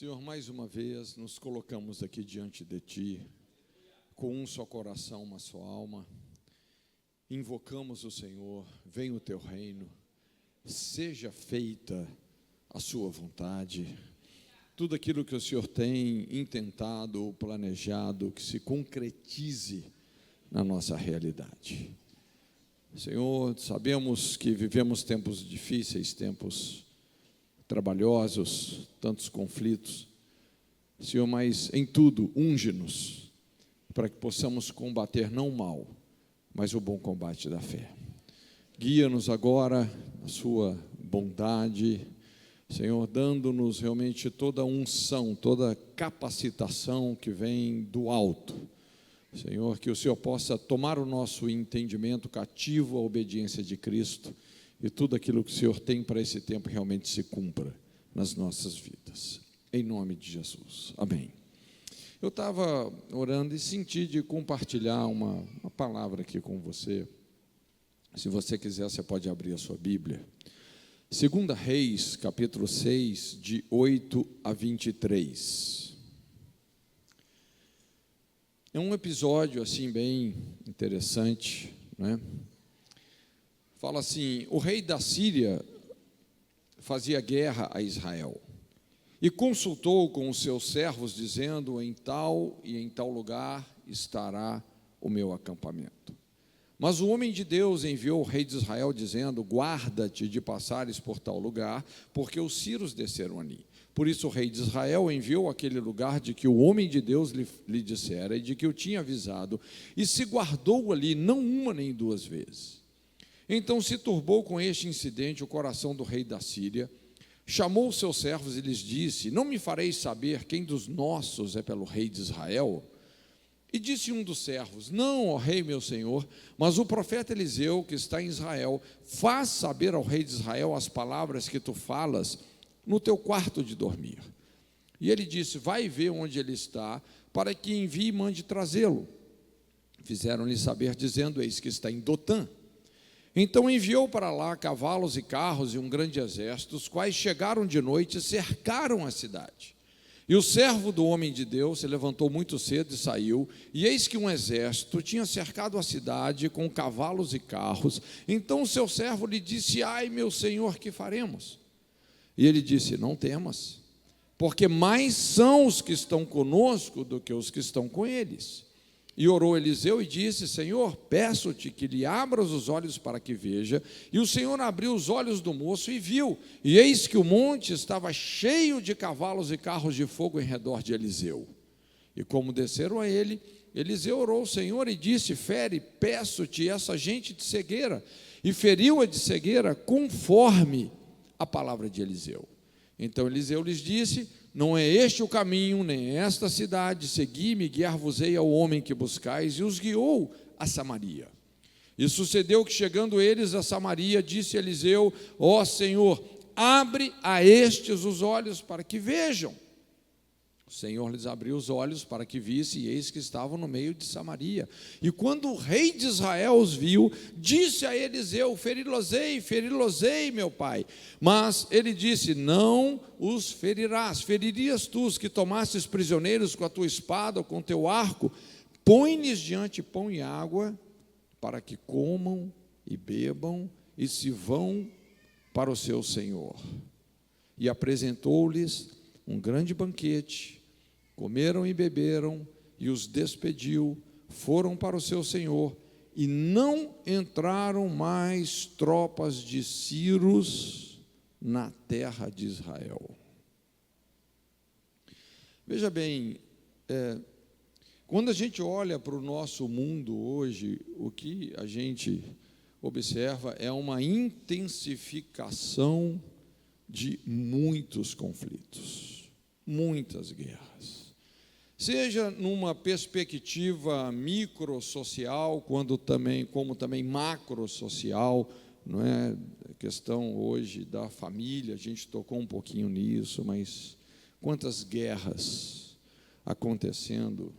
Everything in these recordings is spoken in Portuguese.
Senhor, mais uma vez nos colocamos aqui diante de Ti, com um só coração, uma só alma, invocamos o Senhor, venha o Teu reino, seja feita a Sua vontade, tudo aquilo que o Senhor tem intentado ou planejado, que se concretize na nossa realidade. Senhor, sabemos que vivemos tempos difíceis, tempos trabalhosos, tantos conflitos, Senhor, mas em tudo, unge-nos, para que possamos combater não o mal, mas o bom combate da fé. Guia-nos agora na sua bondade, Senhor, dando-nos realmente toda a unção, toda a capacitação que vem do alto. Senhor, que o Senhor possa tomar o nosso entendimento cativo à obediência de Cristo, e tudo aquilo que o Senhor tem para esse tempo realmente se cumpra nas nossas vidas. Em nome de Jesus. Amém. Eu estava orando e senti de compartilhar uma palavra aqui com você. Se você quiser, você pode abrir a sua Bíblia. 2 Reis, capítulo 6, de 8 a 23. É um episódio assim bem interessante, né? Fala assim: o rei da Síria fazia guerra a Israel e consultou com os seus servos, dizendo: em tal e em tal lugar estará o meu acampamento. Mas o homem de Deus enviou o rei de Israel, dizendo: guarda-te de passares por tal lugar, porque os sírios desceram ali. Por isso o rei de Israel enviou aquele lugar de que o homem de Deus lhe dissera e de que o tinha avisado, e se guardou ali não uma nem duas vezes. Então se turbou com este incidente o coração do rei da Síria, chamou os seus servos e lhes disse: não me fareis saber quem dos nossos é pelo rei de Israel? E disse um dos servos: não, ó rei meu senhor, mas o profeta Eliseu, que está em Israel, faz saber ao rei de Israel as palavras que tu falas no teu quarto de dormir. E ele disse: vai ver onde ele está, para que envie e mande trazê-lo. Fizeram-lhe saber, dizendo: eis que está em Dotã. Então enviou para lá cavalos e carros e um grande exército, os quais chegaram de noite e cercaram a cidade. E o servo do homem de Deus se levantou muito cedo e saiu, e eis que um exército tinha cercado a cidade com cavalos e carros. Então o seu servo lhe disse: ai, meu senhor, que faremos? E ele disse: não temas, porque mais são os que estão conosco do que os que estão com eles. E orou Eliseu e disse: Senhor, peço-te que lhe abras os olhos para que veja. E o Senhor abriu os olhos do moço e viu, e eis que o monte estava cheio de cavalos e carros de fogo em redor de Eliseu. E como desceram a ele, Eliseu orou ao Senhor e disse: fere, peço-te, essa gente de cegueira. E feriu-a de cegueira conforme a palavra de Eliseu. Então Eliseu lhes disse: não é este o caminho, nem esta cidade, segui-me, guiar-vos-ei ao homem que buscais, e os guiou a Samaria. E sucedeu que, chegando eles a Samaria, disse Eliseu: ó Senhor, abre a estes os olhos para que vejam. O Senhor lhes abriu os olhos para que visse, e eis que estavam no meio de Samaria. E quando o rei de Israel os viu, disse a Eliseu: feri-los-ei, meu pai. Mas ele disse: não os ferirás. Feririas tu os que tomastes prisioneiros com a tua espada ou com o teu arco? Põe-lhes diante pão e água, para que comam e bebam e se vão para o seu senhor. E apresentou-lhes um grande banquete. Comeram e beberam, e os despediu, foram para o seu senhor, e não entraram mais tropas de sírios na terra de Israel. Veja bem, quando a gente olha para o nosso mundo hoje, o que a gente observa é uma intensificação de muitos conflitos, muitas guerras. Seja numa perspectiva microsocial, como também macrosocial, não é? A questão hoje da família, a gente tocou um pouquinho nisso, mas quantas guerras acontecendo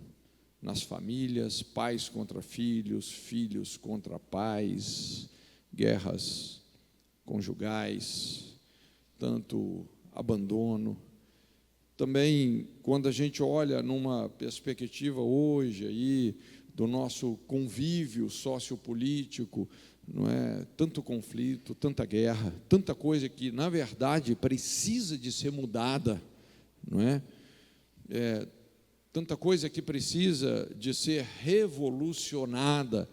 nas famílias, pais contra filhos, filhos contra pais, guerras conjugais, tanto abandono, também, quando a gente olha numa perspectiva hoje aí do nosso convívio sociopolítico, não é? Tanto conflito, tanta guerra, tanta coisa que, na verdade, precisa de ser mudada, não é? Tanta coisa que precisa de ser revolucionada,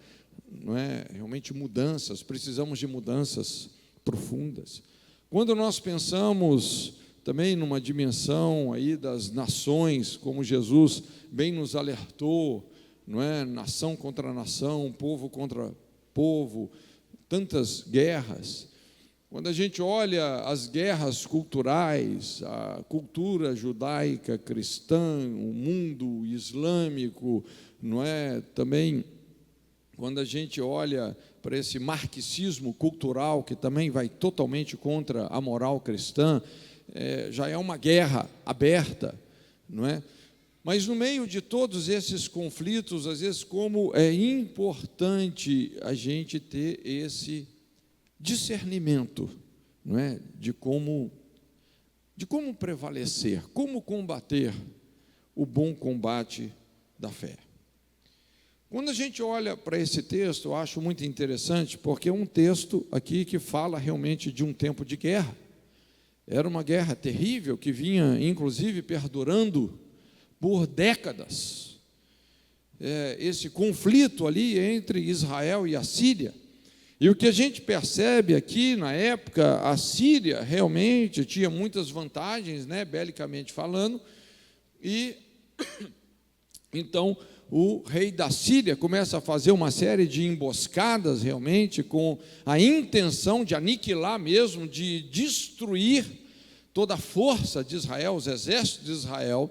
não é? Realmente mudanças, precisamos de mudanças profundas. Quando nós pensamos também numa dimensão aí das nações, como Jesus bem nos alertou, não é? Nação contra nação, povo contra povo, tantas guerras. Quando a gente olha as guerras culturais, a cultura judaica, cristã, o mundo islâmico, não é? Também, quando a gente olha para esse marxismo cultural, que também vai totalmente contra a moral cristã, já é uma guerra aberta, não é? Mas no meio de todos esses conflitos, às vezes, como é importante a gente ter esse discernimento, não é? de como prevalecer, como combater o bom combate da fé. Quando a gente olha para esse texto, eu acho muito interessante, porque é um texto aqui que fala realmente de um tempo de guerra. Era uma guerra terrível, que vinha, inclusive, perdurando por décadas. Esse conflito ali entre Israel e a Síria. E o que a gente percebe aqui, na época, a Síria realmente tinha muitas vantagens, né, belicamente falando, e então o rei da Síria começa a fazer uma série de emboscadas, realmente, com a intenção de aniquilar mesmo, de destruir toda a força de Israel, os exércitos de Israel.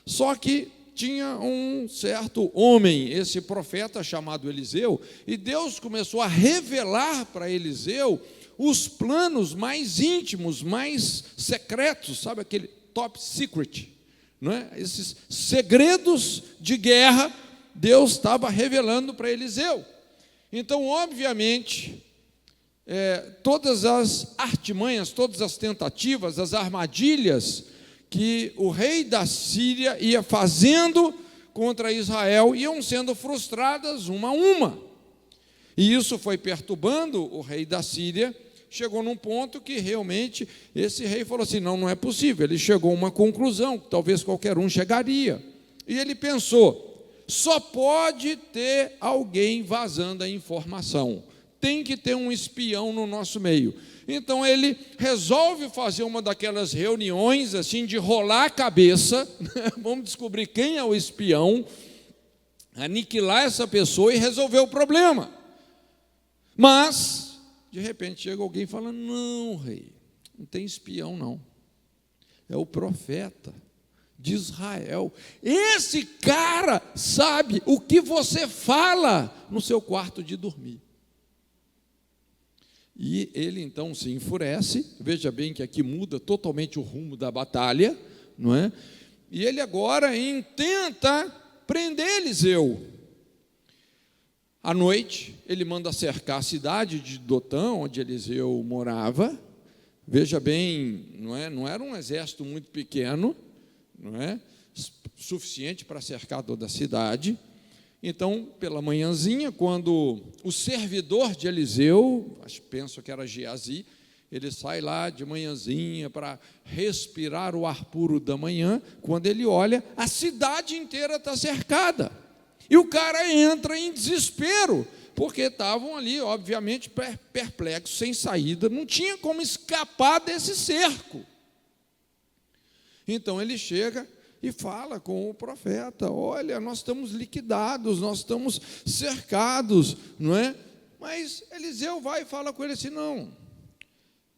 Só que tinha um certo homem, esse profeta chamado Eliseu, e Deus começou a revelar para Eliseu os planos mais íntimos, mais secretos, sabe, aquele top secret, não é? Esses segredos de guerra, Deus estava revelando para Eliseu. Então, obviamente, todas as artimanhas, todas as tentativas, as armadilhas que o rei da Síria ia fazendo contra Israel iam sendo frustradas uma a uma. E isso foi perturbando o rei da Síria. Chegou num ponto que realmente esse rei falou assim: não é possível. Ele chegou a uma conclusão que talvez qualquer um chegaria. E ele pensou: só pode ter alguém vazando a informação. Tem que ter um espião no nosso meio. Então ele resolve fazer uma daquelas reuniões assim de rolar a cabeça, vamos descobrir quem é o espião, aniquilar essa pessoa e resolver o problema. Mas, de repente, chega alguém falando: não, rei, não tem espião não, é o profeta de Israel. Esse cara sabe o que você fala no seu quarto de dormir. E ele então se enfurece. Veja bem que aqui muda totalmente o rumo da batalha, não é? E ele agora intenta prender Eliseu. À noite, ele manda cercar a cidade de Dotã, onde Eliseu morava. Veja bem, não era um exército muito pequeno, não é? Suficiente para cercar toda a cidade. Então, pela manhãzinha, quando o servidor de Eliseu, penso que era Geazi, ele sai lá de manhãzinha para respirar o ar puro da manhã. Quando ele olha, a cidade inteira está cercada. E o cara entra em desespero, porque estavam ali, obviamente, perplexos, sem saída, não tinha como escapar desse cerco. Então ele chega e fala com o profeta: olha, nós estamos liquidados, nós estamos cercados, não é? Mas Eliseu vai e fala com ele assim: não,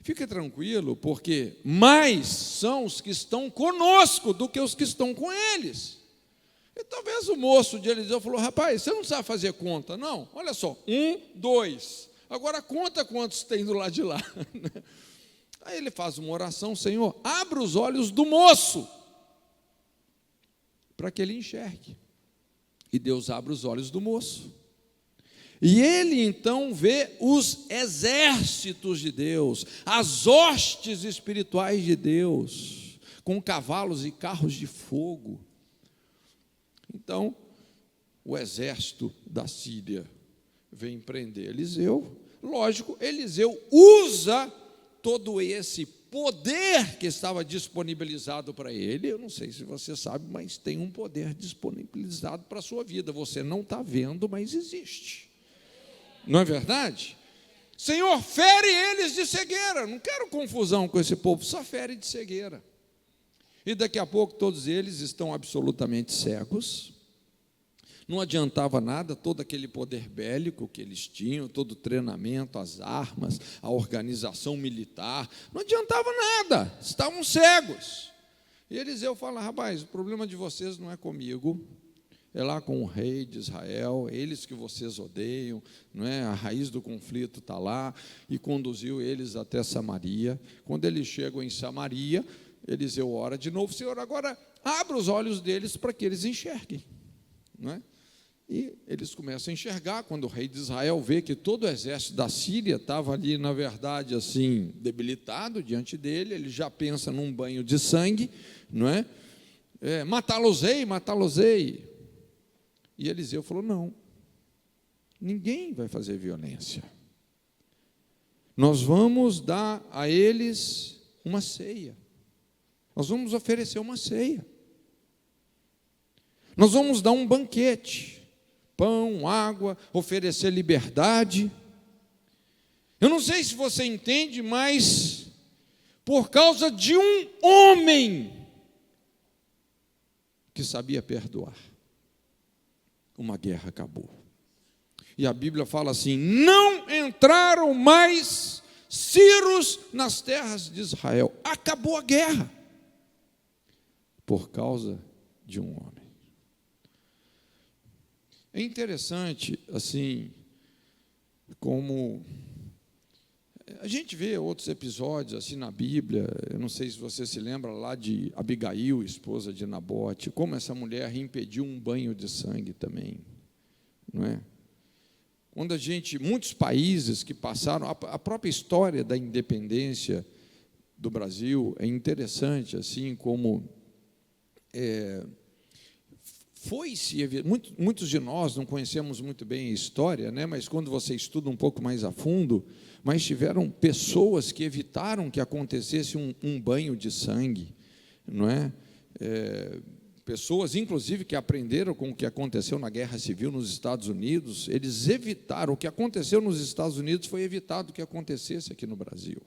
fique tranquilo, porque mais são os que estão conosco do que os que estão com eles. E talvez o moço de Eliseu falou: rapaz, você não sabe fazer conta, não? Olha só, 1, 2, agora conta quantos tem do lado de lá. Aí ele faz uma oração: Senhor, abra os olhos do moço, para que ele enxergue. E Deus abre os olhos do moço. E ele então vê os exércitos de Deus, as hostes espirituais de Deus, com cavalos e carros de fogo. Então, o exército da Síria vem prender Eliseu. Lógico, Eliseu usa todo esse poder que estava disponibilizado para ele. Eu não sei se você sabe, mas tem um poder disponibilizado para a sua vida. Você não está vendo, mas existe. Não é verdade? Senhor, fere eles de cegueira. Não quero confusão com esse povo, só fere de cegueira. E daqui a pouco todos eles estão absolutamente cegos. Não adiantava nada, todo aquele poder bélico que eles tinham, todo o treinamento, as armas, a organização militar, não adiantava nada, estavam cegos. E Eliseu fala: rapaz, o problema de vocês não é comigo, é lá com o rei de Israel, eles que vocês odeiam, não é? A raiz do conflito está lá, e conduziu eles até Samaria. Quando eles chegam em Samaria, Eliseu ora de novo: Senhor, agora abra os olhos deles para que eles enxerguem, não é? E eles começam a enxergar. Quando o rei de Israel vê que todo o exército da Síria estava ali, na verdade, assim, debilitado diante dele, ele já pensa num banho de sangue, não é? Matá-los-ei, matá-los-ei. E Eliseu falou: não, ninguém vai fazer violência. Nós vamos dar a eles uma ceia. Nós vamos oferecer uma ceia. Nós vamos dar um banquete. Pão, água, oferecer liberdade. Eu não sei se você entende, mas por causa de um homem que sabia perdoar, uma guerra acabou. E a Bíblia fala assim: não entraram mais sírios nas terras de Israel. Acabou a guerra por causa de um homem. É interessante, assim, como a gente vê outros episódios assim na Bíblia. Eu não sei se você se lembra lá de Abigail, esposa de Nabote, como essa mulher impediu um banho de sangue também, não é? Quando muitos países que passaram, a própria história da independência do Brasil é interessante, assim, como muitos de nós não conhecemos muito bem a história, né? Mas quando você estuda um pouco mais a fundo, mas tiveram pessoas que evitaram que acontecesse um banho de sangue, não é? Pessoas, inclusive, que aprenderam com o que aconteceu na Guerra Civil nos Estados Unidos. Eles evitaram, o que aconteceu nos Estados Unidos foi evitado que acontecesse aqui no Brasil.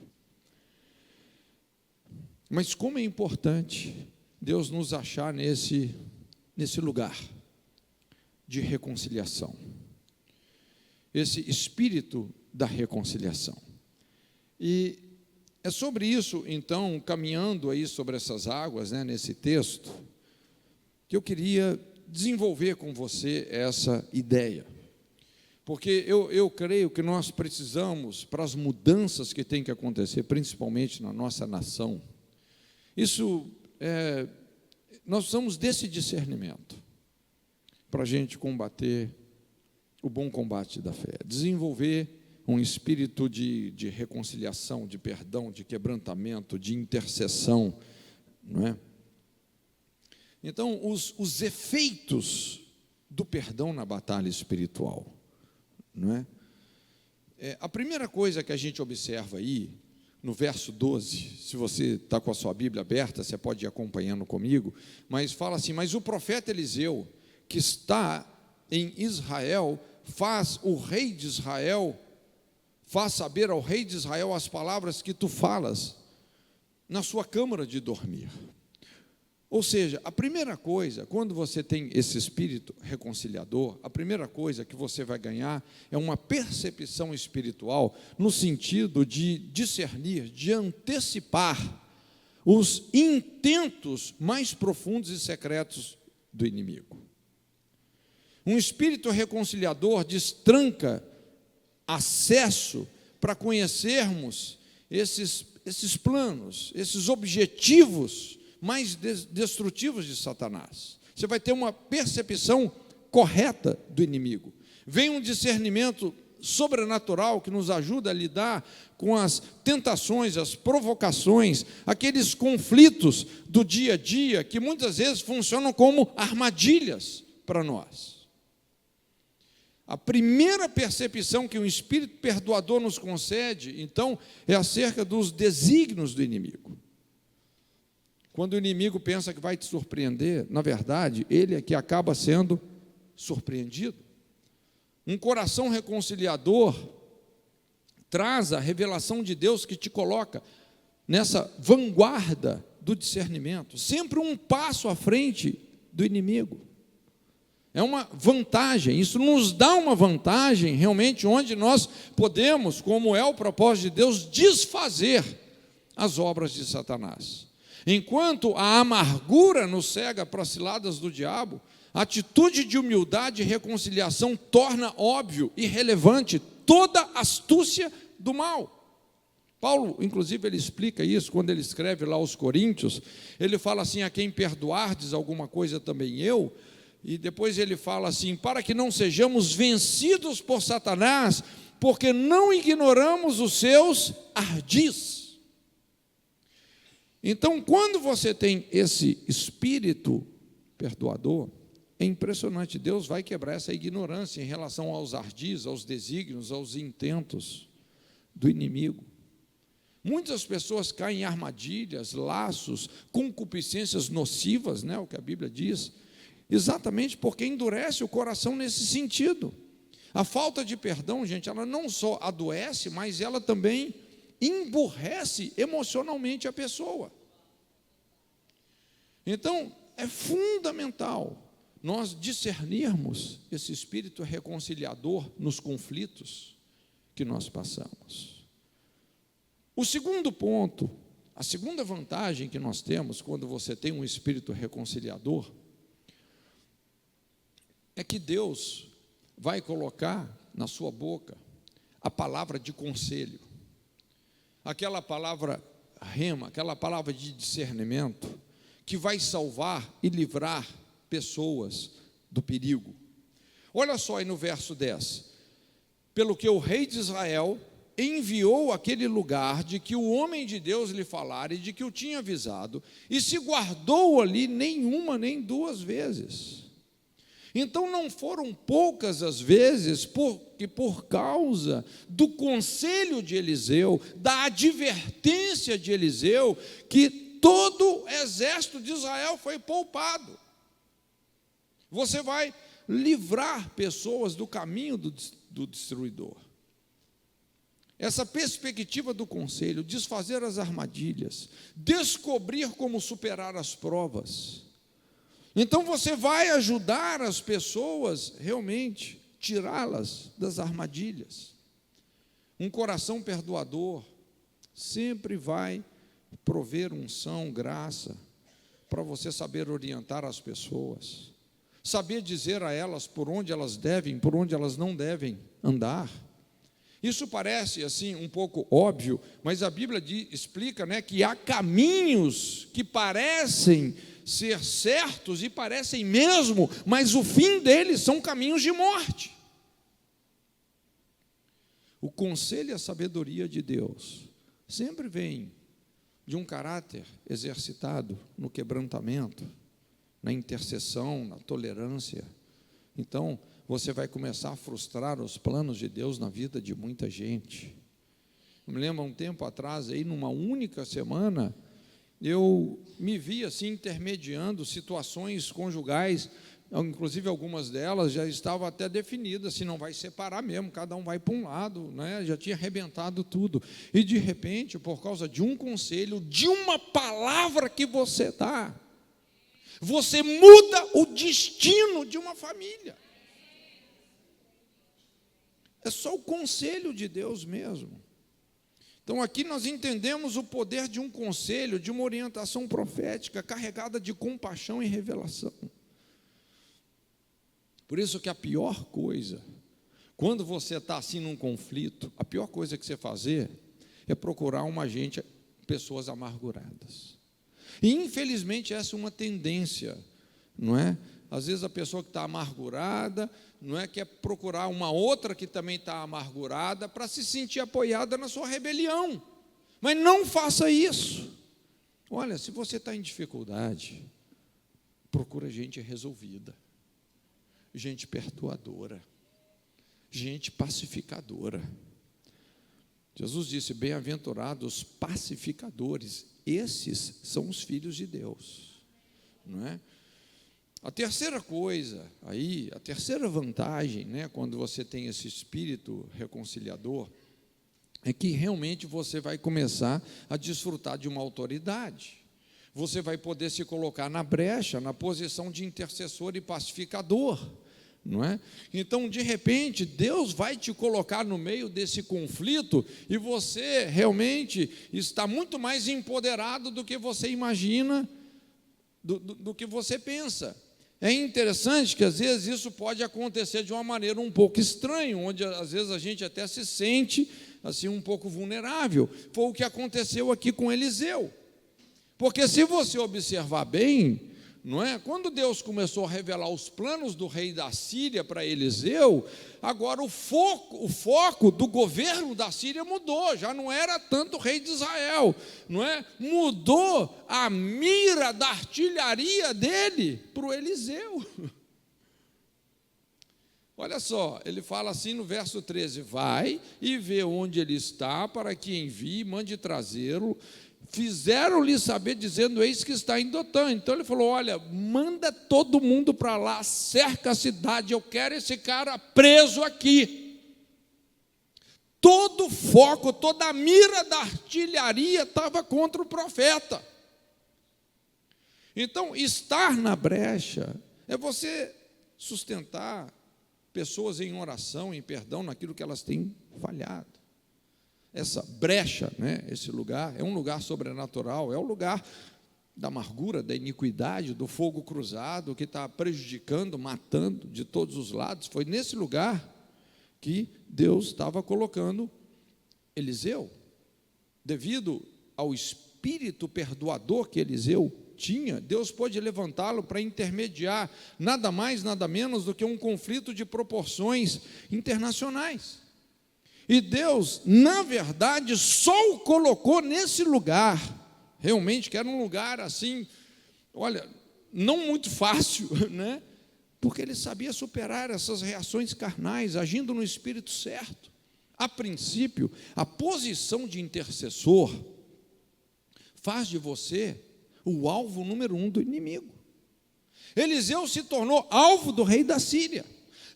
Mas como é importante Deus nos achar nesse lugar de reconciliação, esse espírito da reconciliação. E é sobre isso, então, caminhando aí sobre essas águas, né, nesse texto, que eu queria desenvolver com você essa ideia. Porque eu creio que nós precisamos, para as mudanças que têm que acontecer, principalmente na nossa nação, nós precisamos desse discernimento para a gente combater o bom combate da fé, desenvolver um espírito de reconciliação, de perdão, de quebrantamento, de intercessão, não é? Então, os efeitos do perdão na batalha espiritual, não é? A primeira coisa que a gente observa aí, no verso 12, se você está com a sua Bíblia aberta, você pode ir acompanhando comigo, mas fala assim: mas o profeta Eliseu, que está em Israel, faz saber ao rei de Israel as palavras que tu falas na sua câmara de dormir. Ou seja, a primeira coisa, quando você tem esse espírito reconciliador, a primeira coisa que você vai ganhar é uma percepção espiritual, no sentido de discernir, de antecipar os intentos mais profundos e secretos do inimigo. Um espírito reconciliador destranca acesso para conhecermos esses planos, esses objetivos mais destrutivos de Satanás. Você vai ter uma percepção correta do inimigo. Vem um discernimento sobrenatural que nos ajuda a lidar com as tentações, as provocações, aqueles conflitos do dia a dia que muitas vezes funcionam como armadilhas para nós. A primeira percepção que o Espírito perdoador nos concede, então, é acerca dos desígnios do inimigo. Quando o inimigo pensa que vai te surpreender, na verdade, ele é que acaba sendo surpreendido. Um coração reconciliador traz a revelação de Deus que te coloca nessa vanguarda do discernimento, sempre um passo à frente do inimigo. É uma vantagem, isso nos dá uma vantagem realmente onde nós podemos, como é o propósito de Deus, desfazer as obras de Satanás. Enquanto a amargura nos cega para as ciladas do diabo, a atitude de humildade e reconciliação torna óbvio e relevante toda a astúcia do mal. Paulo, inclusive, ele explica isso quando ele escreve lá aos Coríntios. Ele fala assim: a quem perdoardes alguma coisa também eu. E depois ele fala assim: para que não sejamos vencidos por Satanás, porque não ignoramos os seus ardis. Então, quando você tem esse espírito perdoador, é impressionante, Deus vai quebrar essa ignorância em relação aos ardis, aos desígnios, aos intentos do inimigo. Muitas pessoas caem em armadilhas, laços, concupiscências nocivas, o que a Bíblia diz, exatamente porque endurece o coração nesse sentido. A falta de perdão, gente, ela não só adoece, mas ela também emburrece emocionalmente a pessoa. Então, é fundamental nós discernirmos esse espírito reconciliador nos conflitos que nós passamos. O segundo ponto, a segunda vantagem que nós temos quando você tem um espírito reconciliador, é que Deus vai colocar na sua boca a palavra de conselho, aquela palavra rema, aquela palavra de discernimento, que vai salvar e livrar pessoas do perigo. Olha só aí no verso 10. Pelo que o rei de Israel enviou aquele lugar de que o homem de Deus lhe falara e de que o tinha avisado, e se guardou ali nem uma nem duas vezes. Então não foram poucas as vezes que por causa do conselho de Eliseu, da advertência de Eliseu, que todo o exército de Israel foi poupado. Você vai livrar pessoas do caminho do destruidor. Essa perspectiva do conselho, desfazer as armadilhas, descobrir como superar as provas. Então você vai ajudar as pessoas realmente, tirá-las das armadilhas. Um coração perdoador sempre vai prover unção, graça, para você saber orientar as pessoas, saber dizer a elas por onde elas devem, por onde elas não devem andar. Isso parece assim um pouco óbvio, mas a Bíblia explica, que há caminhos que parecem ser certos e parecem mesmo, mas o fim deles são caminhos de morte. O conselho e a sabedoria de Deus sempre vem de um caráter exercitado no quebrantamento, na intercessão, na tolerância. Então, você vai começar a frustrar os planos de Deus na vida de muita gente. Eu me lembro, um tempo atrás, aí, numa única semana, eu me vi assim, intermediando situações conjugais, inclusive algumas delas já estavam até definidas, se não vai separar mesmo, cada um vai para um lado, já tinha arrebentado tudo. E, de repente, por causa de um conselho, de uma palavra que você dá, você muda o destino de uma família. É só o conselho de Deus mesmo. Então, aqui nós entendemos o poder de um conselho, de uma orientação profética, carregada de compaixão e revelação. Por isso que a pior coisa, quando você está assim num conflito, a pior coisa que você fazer é procurar pessoas amarguradas. E, infelizmente, essa é uma tendência, Às vezes a pessoa que está amargurada, não é, quer procurar uma outra que também está amargurada para se sentir apoiada na sua rebelião. Mas não faça isso. Olha, se você está em dificuldade, procura gente resolvida, gente perdoadora, gente pacificadora. Jesus disse: bem-aventurados os pacificadores, esses são os filhos de Deus, não é? A terceira coisa, aí, a terceira vantagem, né, quando você tem esse espírito reconciliador, é que realmente você vai começar a desfrutar de uma autoridade. Você vai poder se colocar na brecha, na posição de intercessor e pacificador, não é? Então, de repente, Deus vai te colocar no meio desse conflito e você realmente está muito mais empoderado do que você imagina, do que você pensa. É interessante que às vezes isso pode acontecer de uma maneira um pouco estranha, onde às vezes a gente até se sente assim um pouco vulnerável. Foi o que aconteceu aqui com Eliseu. Porque se você observar bem, não é? Quando Deus começou a revelar os planos do rei da Síria para Eliseu, agora o foco do governo da Síria mudou, já não era tanto o rei de Israel, não é? Mudou a mira da artilharia dele para o Eliseu. Olha só, ele fala assim no verso 13: vai e vê onde ele está, para que envie, mande trazê-lo. Fizeram-lhe saber, dizendo: eis que está em Dotã. Então ele falou: olha, manda todo mundo para lá, cerca a cidade, eu quero esse cara preso aqui. Todo o foco, toda a mira da artilharia estava contra o profeta. Então, estar na brecha é você sustentar pessoas em oração, em perdão, naquilo que elas têm falhado. Essa brecha, né, esse lugar, é um lugar sobrenatural, é o lugar da amargura, da iniquidade, do fogo cruzado, que está prejudicando, matando de todos os lados. Foi nesse lugar que Deus estava colocando Eliseu. Devido ao espírito perdoador que Eliseu tinha, Deus pôde levantá-lo para intermediar nada mais, nada menos do que um conflito de proporções internacionais. E Deus, na verdade, só o colocou nesse lugar, realmente, que era um lugar assim, olha, não muito fácil, né? Porque ele sabia superar essas reações carnais, agindo no espírito certo. A princípio, a posição de intercessor faz de você o alvo número 1 do inimigo. Eliseu se tornou alvo do rei da Síria.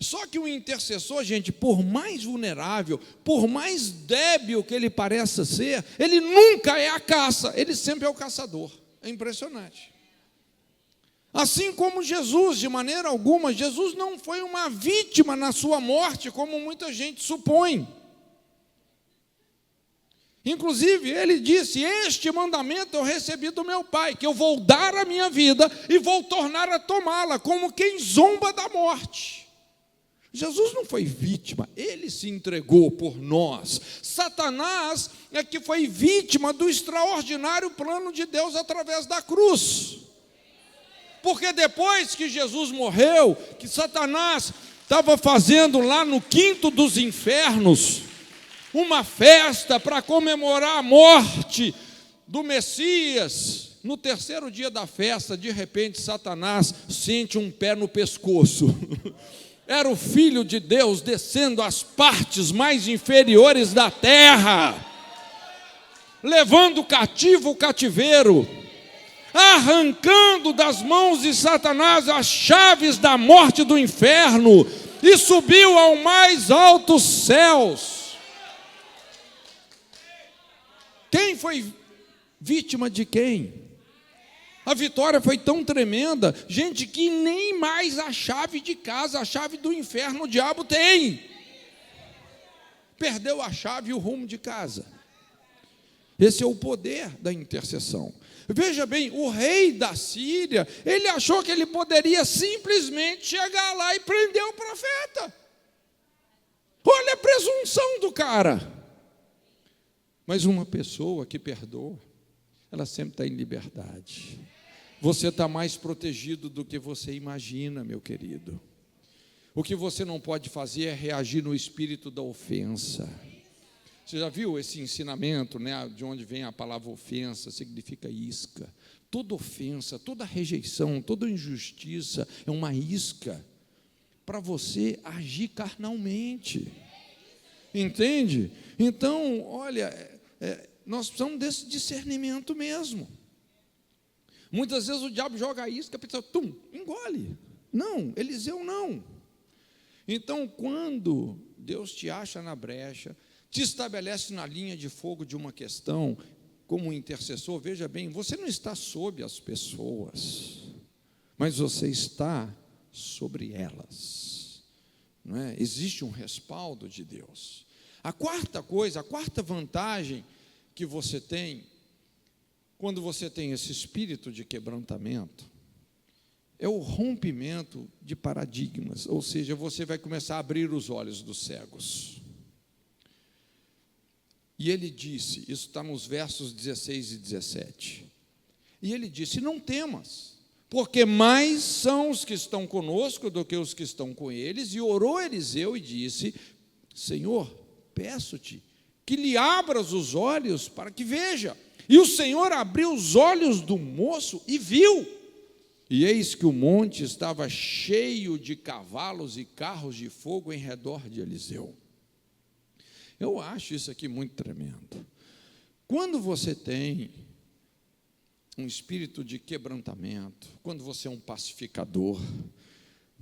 Só que o intercessor, gente, por mais vulnerável, por mais débil que ele pareça ser, ele nunca é a caça, ele sempre é o caçador. É impressionante. Assim como Jesus, de maneira alguma, Jesus não foi uma vítima na sua morte, como muita gente supõe. Inclusive, ele disse: este mandamento eu recebi do meu Pai, que eu vou dar a minha vida e vou tornar a tomá-la, como quem zomba da morte. Jesus não foi vítima, ele se entregou por nós. Satanás é que foi vítima do extraordinário plano de Deus através da cruz. Porque depois que Jesus morreu, que Satanás estava fazendo lá no quinto dos infernos uma festa para comemorar a morte do Messias, no terceiro dia da festa, de repente Satanás sente um pé no pescoço. Era o Filho de Deus descendo às partes mais inferiores da terra, levando cativo o cativeiro, arrancando das mãos de Satanás as chaves da morte e do inferno, e subiu ao mais altos céus. Quem foi vítima de quem? A vitória foi tão tremenda, gente, que nem mais a chave de casa, a chave do inferno o diabo tem. Perdeu a chave e o rumo de casa. Esse é o poder da intercessão. Veja bem, o rei da Síria, ele achou que ele poderia simplesmente chegar lá e prender o profeta. Olha a presunção do cara. Mas uma pessoa que perdoa, ela sempre está em liberdade. você está mais protegido do que você imagina, meu querido. O que você não pode fazer é reagir no espírito da ofensa. Você já viu esse ensinamento, né, de onde vem a palavra ofensa? Significa isca. Toda ofensa, toda rejeição, toda injustiça é uma isca para você agir carnalmente. Entende? Então, olha, nós precisamos desse discernimento mesmo. Muitas vezes o diabo joga a isca, a pessoa, engole. Não, Eliseu não. Então, quando Deus te acha na brecha, te estabelece na linha de fogo de uma questão, como um intercessor, veja bem, você não está sob as pessoas, mas você está sobre elas, não é? Existe um respaldo de Deus. A quarta coisa, a quarta vantagem que você tem, quando você tem esse espírito de quebrantamento, é o rompimento de paradigmas, ou seja, você vai começar a abrir os olhos dos cegos. E ele disse, isso está nos versos 16 e 17, e ele disse, não temas, porque mais são os que estão conosco do que os que estão com eles. E orou Eliseu e disse, Senhor, peço-te que lhe abras os olhos para que veja. E o Senhor abriu os olhos do moço e viu, e eis que o monte estava cheio de cavalos e carros de fogo em redor de Eliseu. Eu acho isso aqui muito tremendo. Quando você tem um espírito de quebrantamento, quando você é um pacificador,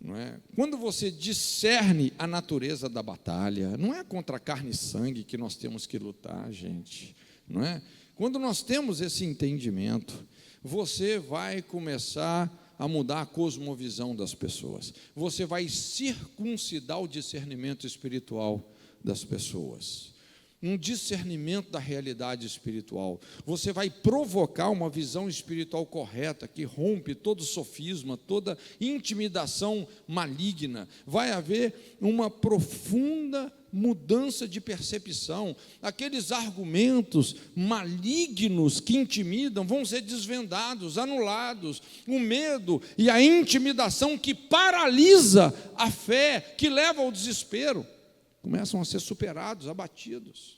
não é? Quando você discerne a natureza da batalha, não é contra carne e sangue que nós temos que lutar, gente, não é? Quando nós temos esse entendimento, você vai começar a mudar a cosmovisão das pessoas, você vai circuncidar o discernimento espiritual das pessoas, um discernimento da realidade espiritual. Você vai provocar uma visão espiritual correta, que rompe todo sofisma, toda intimidação maligna. Vai haver uma profunda mudança de percepção. Aqueles argumentos malignos que intimidam vão ser desvendados, anulados. O medo e a intimidação que paralisa a fé, que leva ao desespero, começam a ser superados, abatidos.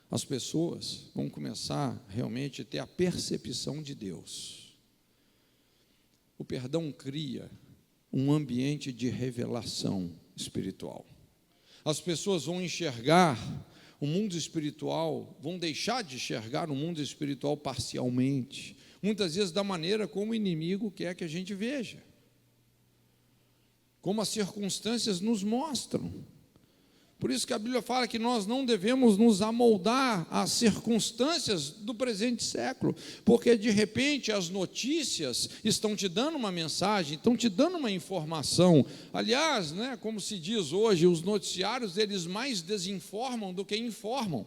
As pessoas vão começar realmente a ter a percepção de Deus. O perdão cria um ambiente de revelação espiritual. As pessoas vão enxergar o mundo espiritual, vão deixar de enxergar o mundo espiritual parcialmente, muitas vezes da maneira como o inimigo quer que a gente veja, como as circunstâncias nos mostram. Por isso que a Bíblia fala que nós não devemos nos amoldar às circunstâncias do presente século, porque de repente as notícias estão te dando uma mensagem, estão te dando uma informação. Aliás, né, como se diz hoje, os noticiários, eles mais desinformam do que informam.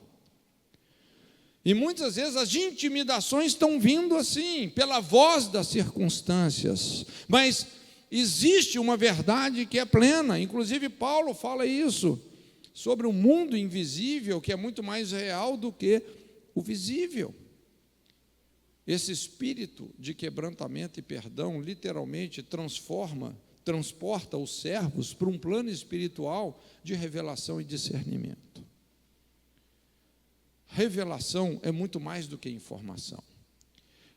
E muitas vezes as intimidações estão vindo assim, pela voz das circunstâncias, mas existe uma verdade que é plena, inclusive Paulo fala isso, sobre o mundo invisível, que é muito mais real do que o visível. Esse espírito de quebrantamento e perdão, literalmente transporta os servos para um plano espiritual de revelação e discernimento. Revelação é muito mais do que informação.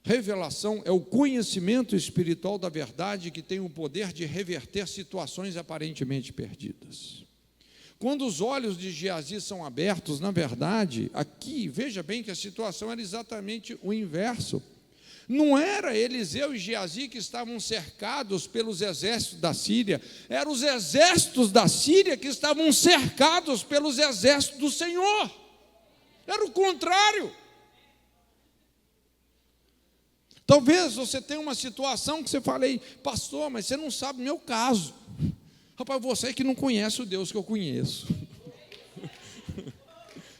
Revelação é o conhecimento espiritual da verdade que tem o poder de reverter situações aparentemente perdidas. Quando os olhos de Geazi são abertos, na verdade, aqui, veja bem que a situação era exatamente o inverso. Não era Eliseu e Geazi que estavam cercados pelos exércitos da Síria, eram os exércitos da Síria que estavam cercados pelos exércitos do Senhor. Era o contrário. Talvez você tenha uma situação que você fala aí, pastor, mas você não sabe o meu caso. Rapaz, você que não conhece o Deus que eu conheço.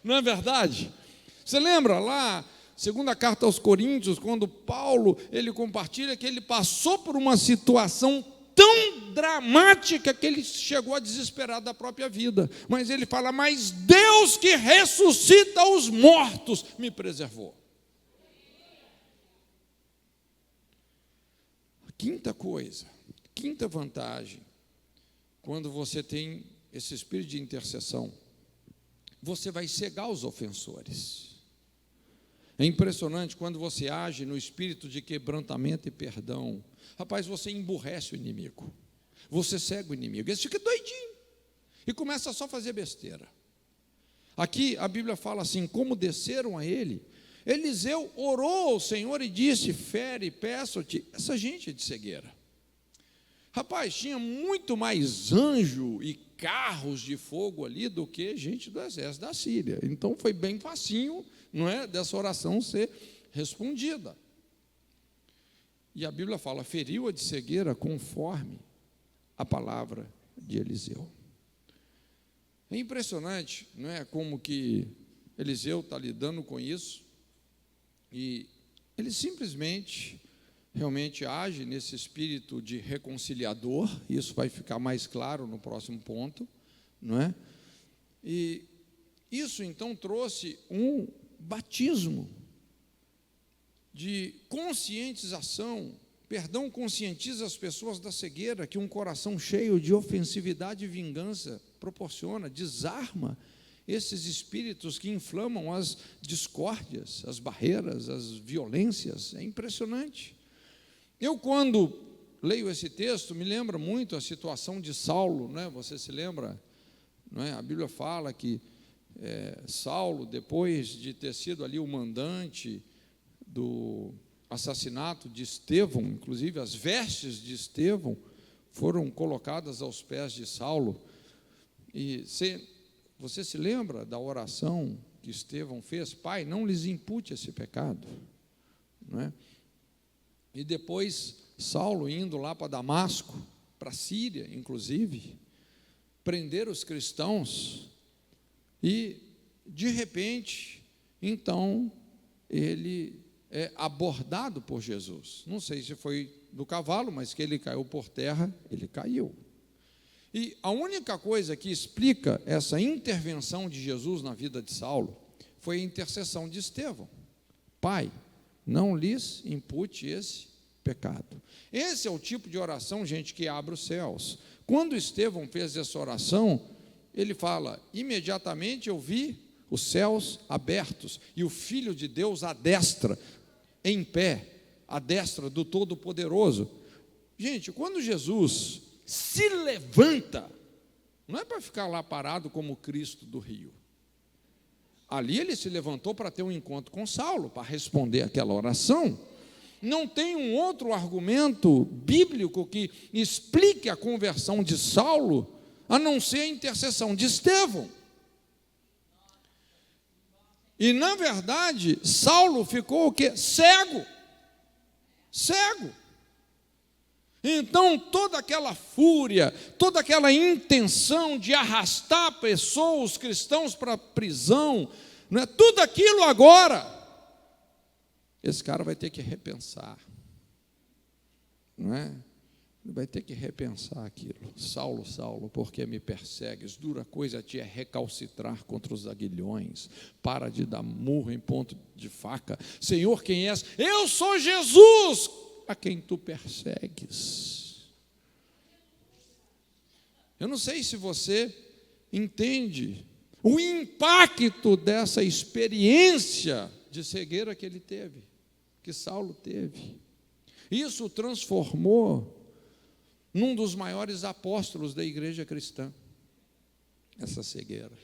Não é verdade? Você lembra lá, segunda carta aos Coríntios, quando Paulo, ele compartilha que ele passou por uma situação tão dramática que ele chegou a desesperar da própria vida. Mas ele fala, mas Deus que ressuscita os mortos me preservou. Quinta coisa, quinta vantagem, quando você tem esse espírito de intercessão, você vai cegar os ofensores. É impressionante quando você age no espírito de quebrantamento e perdão. Rapaz, você emburrece o inimigo, você cega o inimigo, ele fica doidinho e começa só a fazer besteira. Aqui a Bíblia fala assim: como desceram a ele, Eliseu orou ao Senhor e disse: fere, peço-te. Essa gente é de cegueira. Rapaz, tinha muito mais anjo e carros de fogo ali do que gente do exército da Síria. Então foi bem facinho, não é, dessa oração ser respondida. E a Bíblia fala: feriu-a de cegueira conforme a palavra de Eliseu. É impressionante, não é, como que Eliseu está lidando com isso, e ele simplesmente, realmente age nesse espírito de reconciliador. Isso vai ficar mais claro no próximo ponto, não é? E isso então trouxe um batismo de conscientização. Perdão conscientiza as pessoas da cegueira que um coração cheio de ofensividade e vingança proporciona, desarma esses espíritos que inflamam as discórdias, as barreiras, as violências. É impressionante. Eu, quando leio esse texto, me lembra muito a situação de Saulo, né? Você se lembra? Não é? A Bíblia fala que Saulo, depois de ter sido ali o mandante do assassinato de Estevão, inclusive as vestes de Estevão foram colocadas aos pés de Saulo. E você se lembra da oração que Estevão fez? Pai, não lhes impute esse pecado, não é? E depois Saulo indo lá para Damasco, para a Síria, inclusive, prender os cristãos, e de repente, então, ele é abordado por Jesus. Não sei se foi do cavalo, mas que ele caiu por terra, ele caiu. E a única coisa que explica essa intervenção de Jesus na vida de Saulo foi a intercessão de Estevão. Pai, não lhes impute esse pecado. Esse é o tipo de oração, gente, que abre os céus. Quando Estevão fez essa oração, ele fala: imediatamente eu vi os céus abertos e o Filho de Deus à destra, em pé, à destra do Todo-Poderoso. Gente, quando Jesus se levanta, não é para ficar lá parado como Cristo do Rio. Ali ele se levantou para ter um encontro com Saulo, para responder aquela oração. Não tem um outro argumento bíblico que explique a conversão de Saulo, a não ser a intercessão de Estevão. E, na verdade, Saulo ficou o quê? Cego. Cego. Então, toda aquela fúria, toda aquela intenção de arrastar pessoas, cristãos, para a prisão, não é? Tudo aquilo agora, esse cara vai ter que repensar, não é? Ele vai ter que repensar aquilo. Saulo, Saulo, por que me persegues? Dura coisa te é recalcitrar contra os aguilhões. Para de dar murro em ponto de faca. Senhor, quem és? Eu sou Jesus, a quem tu persegues. Eu não sei se você entende o impacto dessa experiência de cegueira que ele teve, que Saulo teve. Isso o transformou num dos maiores apóstolos da igreja cristã, essa cegueira.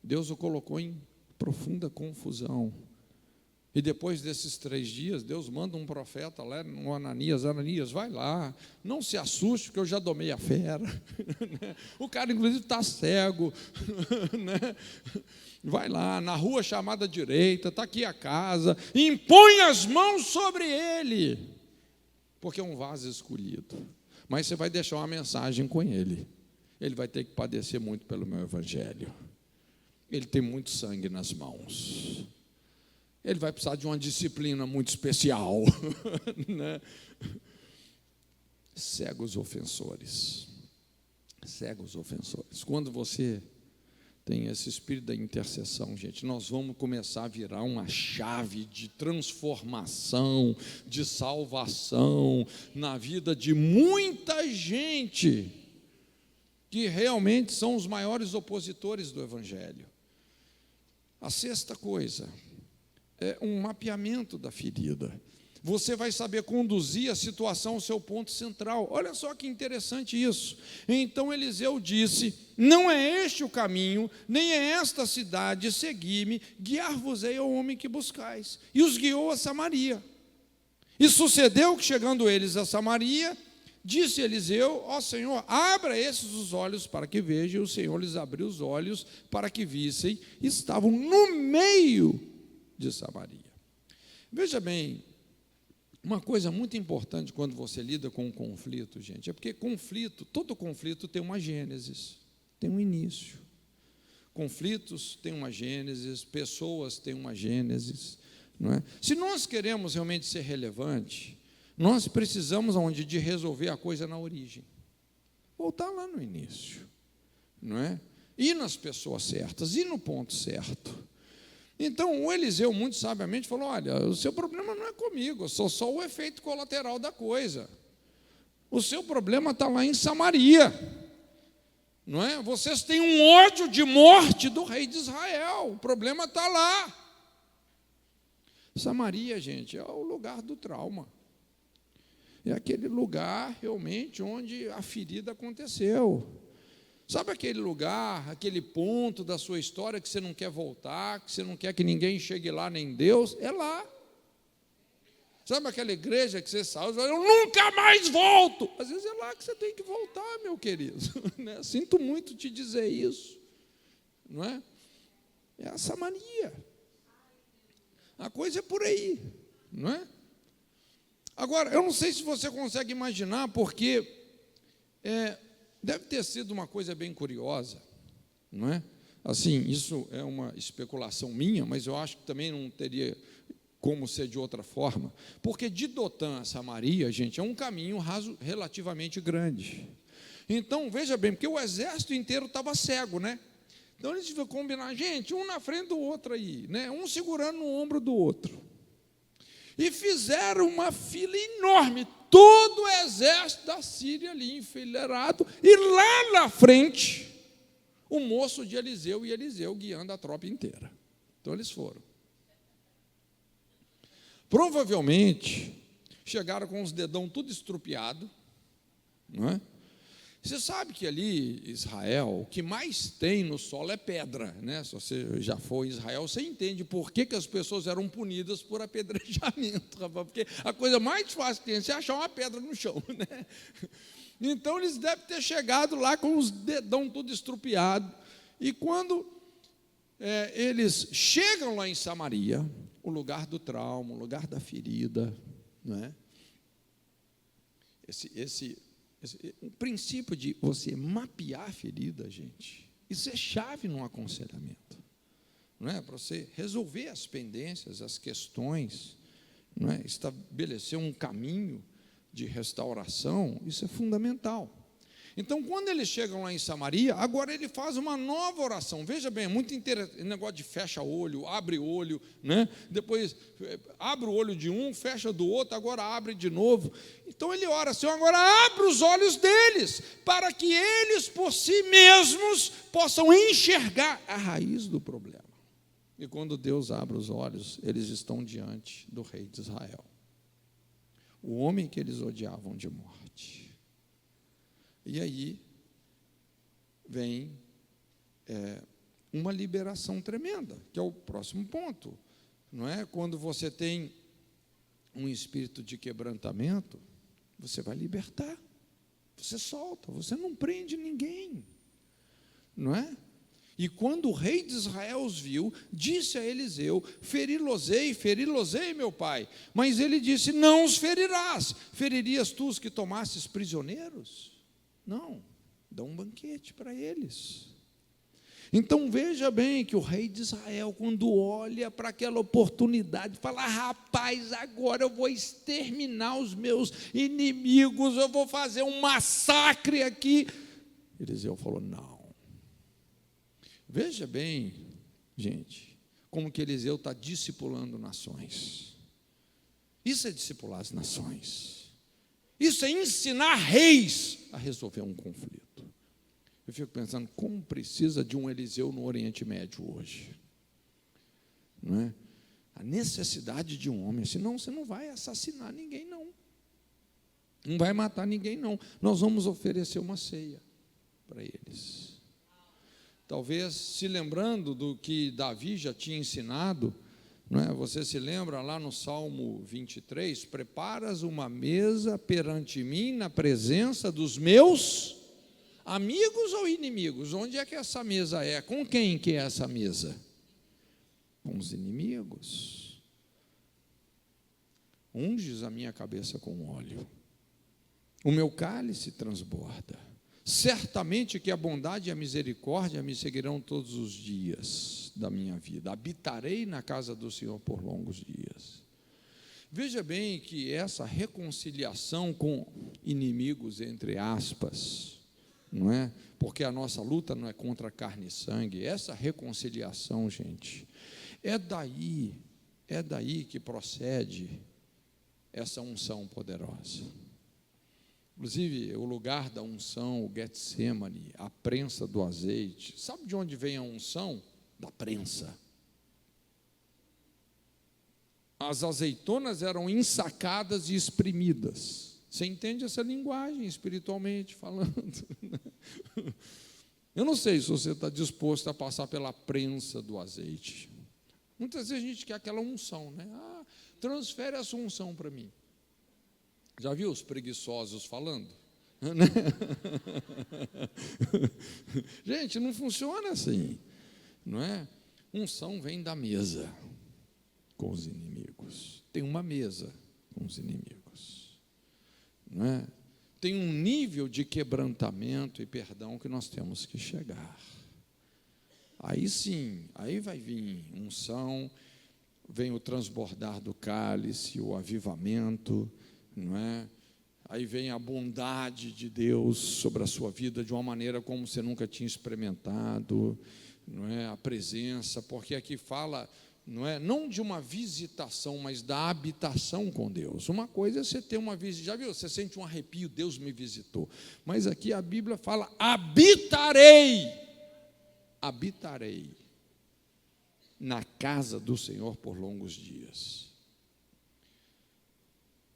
Deus o colocou em profunda confusão. E depois desses 3 dias, Deus manda um profeta lá no Ananias: Ananias, vai lá, não se assuste, porque eu já domei a fera. O cara, inclusive, está cego. Vai lá, na rua chamada direita, está aqui a casa, impõe as mãos sobre ele, porque é um vaso escolhido. Mas você vai deixar uma mensagem com ele. Ele vai ter que padecer muito pelo meu evangelho. Ele tem muito sangue nas mãos. Ele vai precisar de uma disciplina muito especial. Né? Cega os ofensores. Cega os ofensores. Quando você tem esse espírito da intercessão, gente. Nós vamos começar a virar uma chave de transformação, de salvação na vida de muita gente que realmente são os maiores opositores do Evangelho. A sexta coisa é um mapeamento da ferida. Você vai saber conduzir a situação ao seu ponto central. Olha só que interessante isso. Então Eliseu disse: não é este o caminho, nem é esta cidade, segui-me, guiar-vos-ei ao homem que buscais. E os guiou a Samaria. E sucedeu que, chegando eles a Samaria, disse Eliseu: ó Senhor, abra esses os olhos para que vejam. E o Senhor lhes abriu os olhos para que vissem. Estavam no meio de Samaria. Veja bem, uma coisa muito importante quando você lida com um conflito, gente, é porque todo conflito tem uma gênesis, tem um início. Conflitos têm uma gênesis, pessoas têm uma gênesis, não é? Se nós queremos realmente ser relevante, nós precisamos de resolver a coisa na origem. Voltar lá no início, não é? Ir nas pessoas certas, ir no ponto certo. Então, o Eliseu, muito sabiamente, falou: olha, o seu problema não é comigo, eu sou só o efeito colateral da coisa. O seu problema está lá em Samaria, não é? Vocês têm um ódio de morte do rei de Israel, o problema está lá. Samaria, gente, é o lugar do trauma. É aquele lugar, realmente, onde a ferida aconteceu. Sabe aquele lugar, aquele ponto da sua história que você não quer voltar, que você não quer que ninguém chegue lá, nem Deus? É lá. Sabe aquela igreja que você sai e fala: eu nunca mais volto? Às vezes é lá que você tem que voltar, meu querido. Sinto muito te dizer isso. Não é? É a Samaria. A coisa é por aí, não é? Agora, eu não sei se você consegue imaginar, porque deve ter sido uma coisa bem curiosa, não é? Assim, isso é uma especulação minha, mas eu acho que também não teria como ser de outra forma, porque de Dotã a Samaria, gente, é um caminho relativamente grande. Então, veja bem, porque o exército inteiro estava cego, né? Então eles tiveram que combinar, gente, um na frente do outro aí, né? Um segurando no ombro do outro. E fizeram uma fila enorme, todo o exército da Síria ali enfileirado, e lá na frente, o moço de Eliseu e Eliseu guiando a tropa inteira. Então eles foram. Provavelmente, chegaram com os dedão tudo estrupiado, não é? Você sabe que ali, Israel, o que mais tem no solo é pedra, né? Se você já foi em Israel, você entende por que as pessoas eram punidas por apedrejamento, rapaz, porque a coisa mais fácil que tem é você achar uma pedra no chão, né? Então, eles devem ter chegado lá com os dedão tudo estrupiado, e quando eles chegam lá em Samaria, o lugar do trauma, o lugar da ferida, não é? O princípio de você mapear a ferida, gente, isso é chave no aconselhamento, não é? Para você resolver as pendências, as questões, não é? Estabelecer um caminho de restauração, isso é fundamental. Então, quando eles chegam lá em Samaria, agora ele faz uma nova oração. Veja bem, é muito interessante, negócio de fecha olho, abre olho, né? Depois abre o olho de um, fecha do outro, agora abre de novo. Então ele ora: Senhor, agora abre os olhos deles, para que eles por si mesmos possam enxergar a raiz do problema. E quando Deus abre os olhos, eles estão diante do rei de Israel, o homem que eles odiavam de morte. E aí vem uma liberação tremenda, que é o próximo ponto, não é? Quando você tem um espírito de quebrantamento, você vai libertar, você solta, você não prende ninguém, não é? E quando o rei de Israel os viu, disse a Eliseu: feri-los-ei, meu pai. Mas ele disse: não os ferirás. Feririas tu os que tomasses prisioneiros? Não, dá um banquete para eles. Então veja bem que o rei de Israel, quando olha para aquela oportunidade, fala: rapaz, agora eu vou exterminar os meus inimigos, eu vou fazer um massacre aqui. Eliseu falou: não, Veja bem, gente, como que Eliseu está discipulando nações. Isso é discipular as nações. Isso é ensinar reis a resolver um conflito. Eu fico pensando, como precisa de um Eliseu no Oriente Médio hoje? Não é? A necessidade de um homem, senão você não vai assassinar ninguém, não. Não vai matar ninguém, não. Nós vamos oferecer uma ceia para eles. Talvez, se lembrando do que Davi já tinha ensinado, não é? Você se lembra lá no Salmo 23, preparas uma mesa perante mim na presença dos meus amigos ou inimigos? Onde é que essa mesa é? Com quem que é essa mesa? Com os inimigos. Unges a minha cabeça com óleo, o meu cálice transborda. Certamente que a bondade e a misericórdia me seguirão todos os dias da minha vida. Habitarei na casa do Senhor por longos dias. Veja bem que essa reconciliação com inimigos, entre aspas, não é? Porque a nossa luta não é contra carne e sangue. Essa reconciliação, gente, é daí que procede essa unção poderosa. Inclusive, o lugar da unção, o Getsemane, a prensa do azeite. Sabe de onde vem a unção? Da prensa. As azeitonas eram ensacadas e espremidas. Você entende essa linguagem, espiritualmente falando? Eu não sei se você está disposto a passar pela prensa do azeite. Muitas vezes a gente quer aquela unção, né? Transfere essa unção para mim. Já viu os preguiçosos falando? Gente, não funciona assim, não é? Unção vem da mesa com os inimigos. Tem uma mesa com os inimigos, não é? Tem um nível de quebrantamento e perdão que nós temos que chegar. Aí sim, aí vai vir unção, vem o transbordar do cálice, o avivamento, não é? Aí vem a bondade de Deus sobre a sua vida de uma maneira como você nunca tinha experimentado, não é? A presença, porque aqui fala, não é? Não de uma visitação, mas da habitação com Deus. Uma coisa é você ter uma visita, já viu? Você sente um arrepio, Deus me visitou. Mas aqui a Bíblia fala: habitarei na casa do Senhor por longos dias.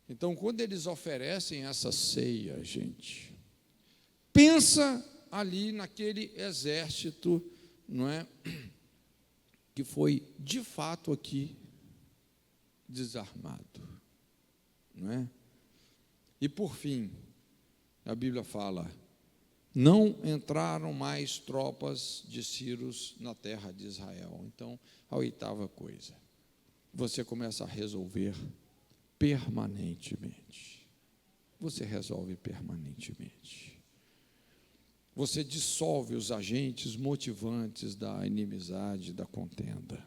Então, quando eles oferecem essa ceia, gente, pensa ali naquele exército, não é? Que foi, de fato, aqui desarmado, não é? E, por fim, a Bíblia fala: não entraram mais tropas de Círios na terra de Israel. Então, a oitava coisa, você começa a resolver permanentemente. Você resolve permanentemente. Você dissolve os agentes motivantes da inimizade, da contenda.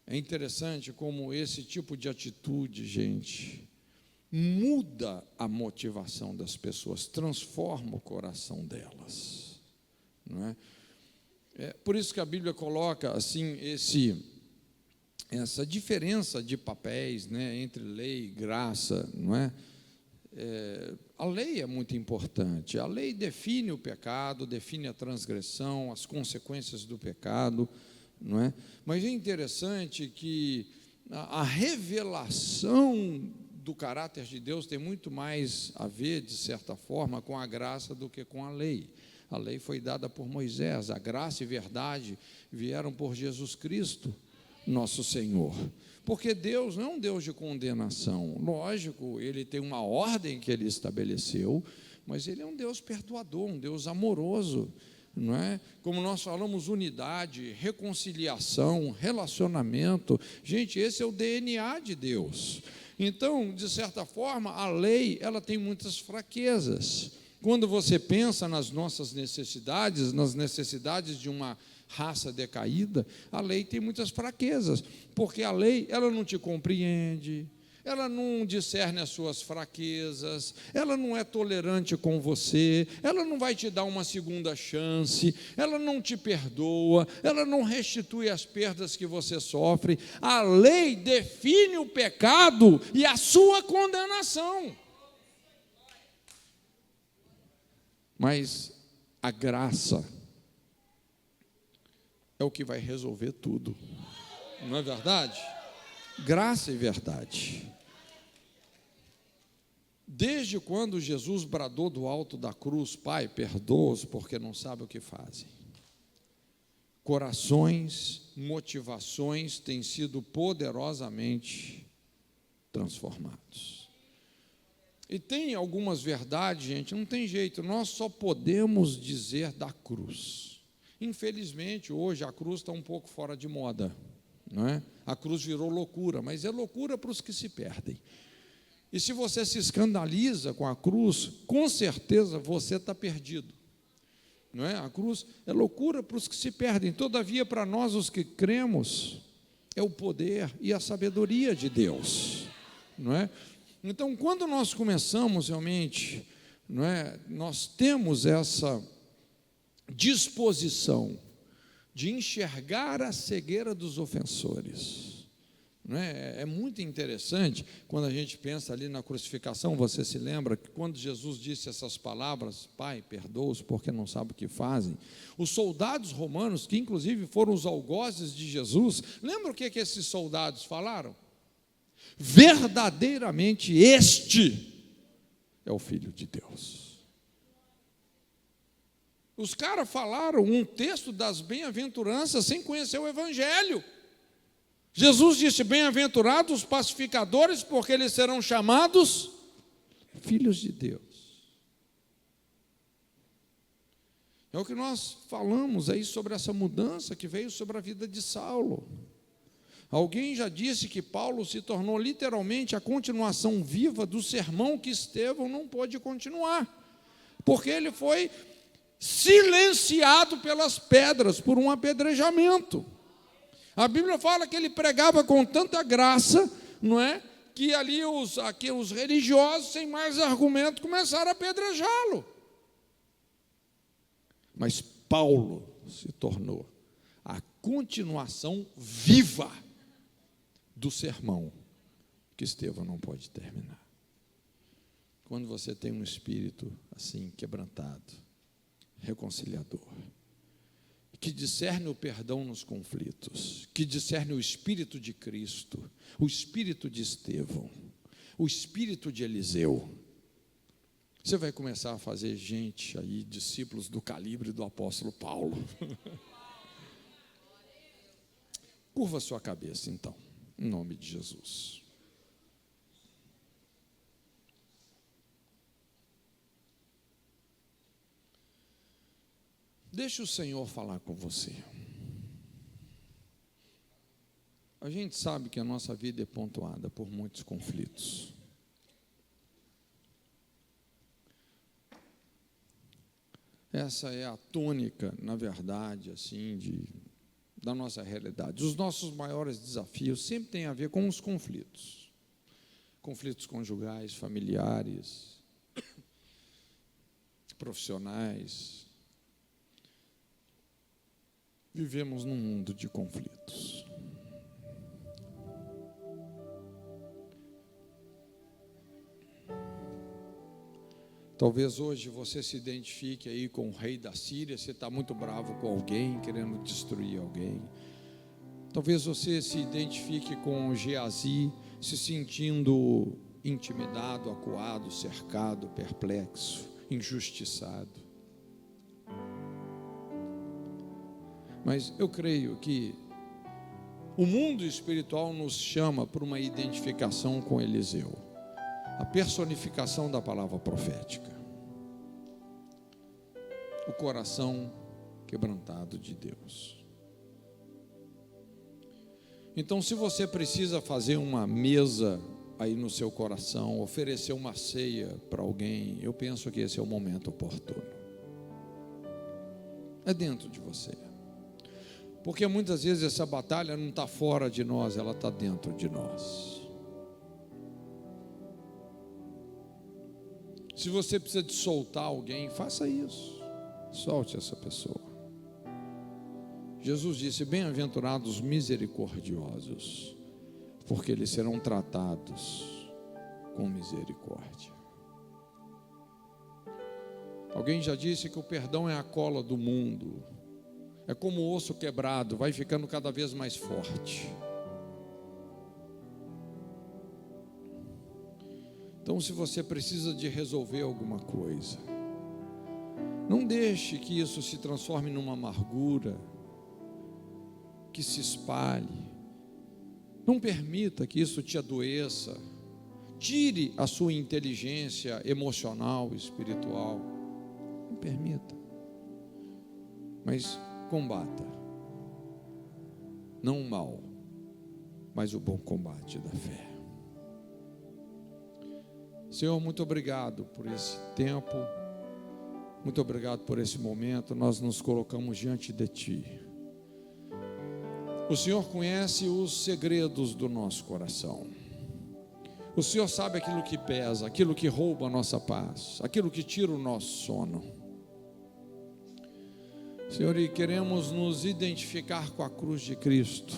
É interessante como esse tipo de atitude, gente, muda a motivação das pessoas, transforma o coração delas, não é? É por isso que a Bíblia coloca assim essa diferença de papéis, né, entre lei e graça, não é? A lei é muito importante. A lei define o pecado, define a transgressão, as consequências do pecado, não é? Mas é interessante que a revelação do caráter de Deus tem muito mais a ver, de certa forma, com a graça do que com a lei. A lei foi dada por Moisés, a graça e verdade vieram por Jesus Cristo, nosso Senhor. Porque Deus não é um Deus de condenação. Lógico, Ele tem uma ordem que Ele estabeleceu, mas Ele é um Deus perdoador, um Deus amoroso, não é? Como nós falamos, unidade, reconciliação, relacionamento. Gente, esse é o DNA de Deus. Então, de certa forma, a lei, ela tem muitas fraquezas. Quando você pensa nas nossas necessidades, nas necessidades de uma raça decaída, a lei tem muitas fraquezas, porque a lei, ela não te compreende, ela não discerne as suas fraquezas, ela não é tolerante com você, ela não vai te dar uma segunda chance, ela não te perdoa, ela não restitui as perdas que você sofre. A lei define o pecado e a sua condenação. Mas a graça é o que vai resolver tudo. Não é verdade? Graça e verdade. Desde quando Jesus bradou do alto da cruz: Pai, perdoa-os porque não sabem o que fazem. Corações, motivações têm sido poderosamente transformados. E tem algumas verdades, gente, não tem jeito, nós só podemos dizer da cruz. Infelizmente, hoje a cruz está um pouco fora de moda, não é? A cruz virou loucura, mas é loucura para os que se perdem. E se você se escandaliza com a cruz, com certeza você está perdido, não é? A cruz é loucura para os que se perdem. Todavia, para nós, os que cremos, é o poder e a sabedoria de Deus, não é? Então, quando nós começamos realmente, não é, nós temos essa disposição de enxergar a cegueira dos ofensores. Não é? É muito interessante quando a gente pensa ali na crucificação. Você se lembra que quando Jesus disse essas palavras: Pai, perdoa-os porque não sabem o que fazem, os soldados romanos, que inclusive foram os algozes de Jesus, lembra o que esses soldados falaram? Verdadeiramente este é o Filho de Deus. Os caras falaram um texto das bem-aventuranças sem conhecer o Evangelho. Jesus disse: bem-aventurados os pacificadores, porque eles serão chamados filhos de Deus. É o que nós falamos aí sobre essa mudança que veio sobre a vida de Saulo. Alguém já disse que Paulo se tornou literalmente a continuação viva do sermão que Estevão não pôde continuar, porque ele foi silenciado pelas pedras, por um apedrejamento. A Bíblia fala que ele pregava com tanta graça, não é? Que ali os religiosos, sem mais argumento, começaram a apedrejá-lo. Mas Paulo se tornou a continuação viva do sermão que Estevão não pode terminar. Quando você tem um espírito assim quebrantado, reconciliador, que discerne o perdão nos conflitos, que discerne o espírito de Cristo, o espírito de Estevão, o espírito de Eliseu, você vai começar a fazer gente aí, discípulos do calibre do apóstolo Paulo. Curva sua cabeça então, em nome de Jesus. Deixe o Senhor falar com você. A gente sabe que a nossa vida é pontuada por muitos conflitos. Essa é a tônica, na verdade, assim, da nossa realidade. Os nossos maiores desafios sempre têm a ver com os conflitos. Conflitos conjugais, familiares, profissionais. Vivemos num mundo de conflitos. Talvez hoje você se identifique aí com o rei da Síria, você está muito bravo com alguém, querendo destruir alguém. Talvez você se identifique com Geazi, se sentindo intimidado, acuado, cercado, perplexo, injustiçado. Mas eu creio que o mundo espiritual nos chama para uma identificação com Eliseu, a personificação da palavra profética, o coração quebrantado de Deus. Então, se você precisa fazer uma mesa aí no seu coração, oferecer uma ceia para alguém, eu penso que esse é o momento oportuno. É dentro de você. Porque muitas vezes essa batalha não está fora de nós, ela está dentro de nós. Se você precisa de soltar alguém, faça isso. Solte essa pessoa. Jesus disse: bem-aventurados os misericordiosos, porque eles serão tratados com misericórdia. Alguém já disse que o perdão é a cola do mundo. É como o osso quebrado, vai ficando cada vez mais forte. Então, se você precisa de resolver alguma coisa, não deixe que isso se transforme numa amargura, que se espalhe. Não permita que isso te adoeça. Tire a sua inteligência emocional, espiritual. Não permita. Mas combata. Não o mal, mas o bom combate da fé. Senhor, muito obrigado por esse tempo. Muito obrigado por esse momento. Nós nos colocamos diante de Ti. O Senhor conhece os segredos do nosso coração. O Senhor sabe aquilo que pesa, aquilo que rouba a nossa paz, aquilo que tira o nosso sono. Senhor, e queremos nos identificar com a cruz de Cristo.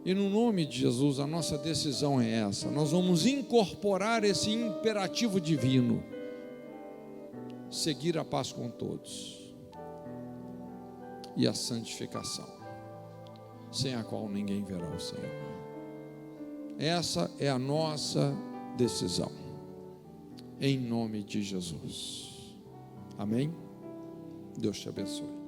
E no nome de Jesus, a nossa decisão é essa. Nós vamos incorporar esse imperativo divino: seguir a paz com todos e a santificação, sem a qual ninguém verá o Senhor. Essa é a nossa decisão, em nome de Jesus. Amém? Deus te abençoe.